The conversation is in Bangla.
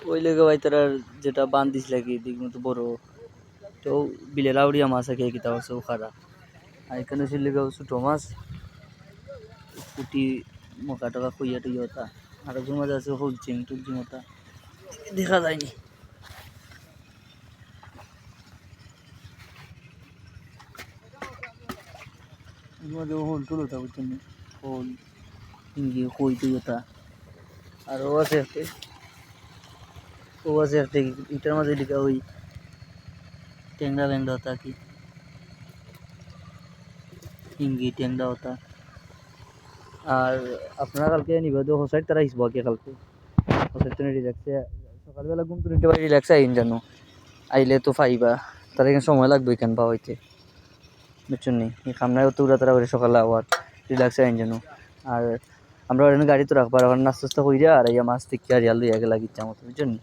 ওই লেগে ভাই তারা যেটা বান দিছিল কি দিক মতো বড় তো বিলে লাউড়িয়া মাছ আছে কিতা আছে খারা আর এখানে ছিল ছোটো মাছ পুঁটি মকা টকা খুইয়া টুইয়া ওটা আর একজন মাছ আছে হলচিং টুলচিং ওটা দেখা যায়নি হোল টুল ওটা বুঝছেন হোল হিঙ্গি কই টুই ওটা আর ও আছে একটা ইটার মাঝে লিখা ওই ট্যাংরা ব্যাংরা ওটা কি হিঙ্গি ট্যাংরা ওটা আর আপনারা কালকে নিবা তো হোসাইড তারা হিসব আগে কালকে হোসাইড তো রিল্যাক্সে সকালবেলা ঘুম তো নিতে পারি রিল্যাক্সে আইন জানো আইলে তো ফাইবা তার এখানে সময় লাগবে এখান পাওয়া হইতে বুঝছেন নি এই খামনায় তো উড়া তারা সকালে আওয়ার রিল্যাক্সে আইন জানো আর আমরা গাড়ি তো রাখবার নাস্তা কইরা আর মাছ থেকে আর ইয়াল লইয়া গেলা গিচ্ছা মতো বুঝছেন নি